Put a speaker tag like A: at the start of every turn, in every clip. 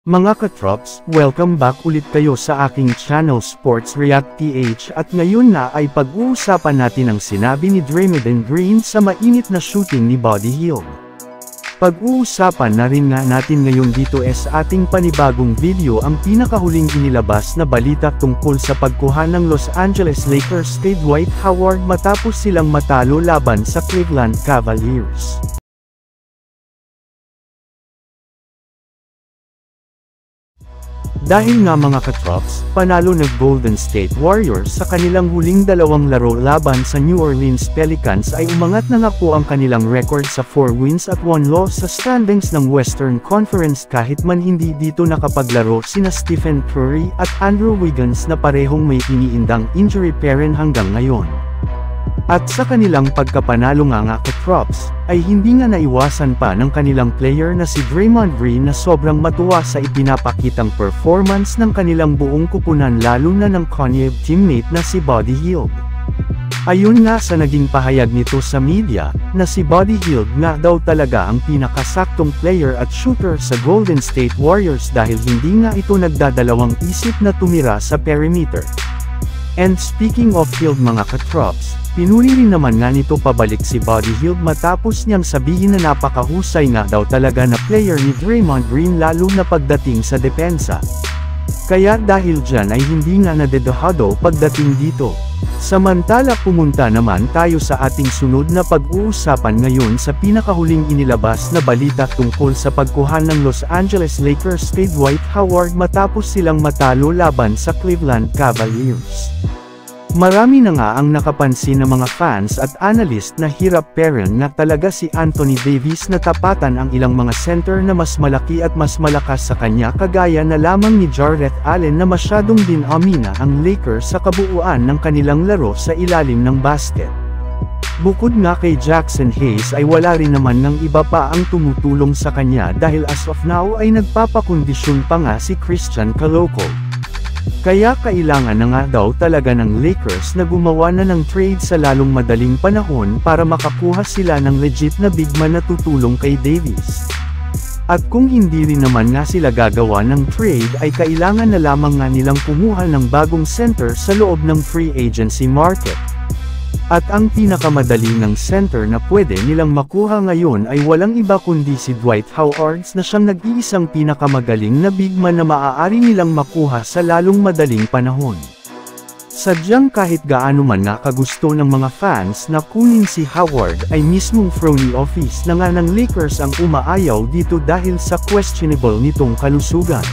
A: Mga katrops, welcome back ulit kayo sa aking channel Sports React PH at ngayon na ay pag-uusapan natin ang sinabi ni Draymond Green sa mainit na shooting ni Buddy Hield. Pag-uusapan na rin nga natin ngayon dito sa ating panibagong video ang pinakahuling inilabas na balita tungkol sa pagkuha ng Los Angeles Lakers kay Dwight Howard matapos silang matalo laban sa Cleveland Cavaliers. Dahil nga mga katrops, panalo ng Golden State Warriors sa kanilang huling dalawang laro laban sa New Orleans Pelicans ay umangat na nga po ang kanilang record sa 4 wins at 1 loss sa standings ng Western Conference kahit man hindi dito nakapaglaro sina Stephen Curry at Andrew Wiggins na parehong may iniindang injury parent hanggang ngayon. At sa kanilang pagkapanalo nga katrops, ay hindi nga naiwasan pa ng kanilang player na si Draymond Green na sobrang matuwa sa ipinapakitang performance ng kanilang buong kupunan lalo na ng kanyang teammate na si Buddy Hield. Ayun nga sa naging pahayag nito sa media, na si Buddy Hield nga daw talaga ang pinakasaktong player at shooter sa Golden State Warriors dahil hindi nga ito nagdadalawang isip na tumira sa perimeter. And speaking of Hield mga katrops, pinuli rin naman nga nito pabalik si Buddy Hield matapos niyang sabihin na napakahusay nga daw talaga na player ni Draymond Green lalo na pagdating sa depensa. Kaya dahil dyan ay hindi nga nadedehado pagdating dito. Samantala pumunta naman tayo sa ating sunod na pag-uusapan ngayon sa pinakahuling inilabas na balita tungkol sa pagkuha ng Los Angeles Lakers kay Dwight Howard matapos silang matalo laban sa Cleveland Cavaliers. Marami na nga ang nakapansin ng mga fans at analyst na hirap pairing na talaga si Anthony Davis na tapatan ang ilang mga center na mas malaki at mas malakas sa kanya kagaya na lamang ni Jarrett Allen na masyadong dinamina ang Lakers sa kabuuan ng kanilang laro sa ilalim ng basket. Bukod nga kay Jackson Hayes ay wala rin naman ng iba pa ang tumutulong sa kanya dahil as of now ay nagpapakondisyon pa nga si Christian Koloko. Kaya kailangan na nga daw talaga ng Lakers na gumawa na ng trade sa lalong madaling panahon para makakuha sila ng legit na big man na tutulong kay Davis. At kung hindi rin naman nga sila gagawa ng trade ay kailangan na lamang nga nilang kumuha ng bagong center sa loob ng free agency market. At ang pinakamadali ng center na pwede nilang makuha ngayon ay walang iba kundi si Dwight Howard na siyang nag-iisang pinakamagaling na big man na maaari nilang makuha sa lalong madaling panahon. Sadyang kahit gaano man nga kagusto ng mga fans na kunin si Howard ay mismong front office na nga ng Lakers ang umaayaw dito dahil sa questionable nitong kalusugan.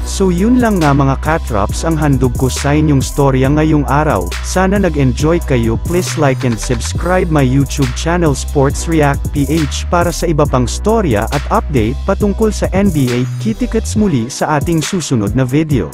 A: So yun lang nga mga katrops ang handog ko sa inyong storya ngayong araw. Sana nag-enjoy kayo. Please like and subscribe my YouTube channel Sports React PH para sa iba pang storya at update patungkol sa NBA. Kita-kits muli sa ating susunod na video.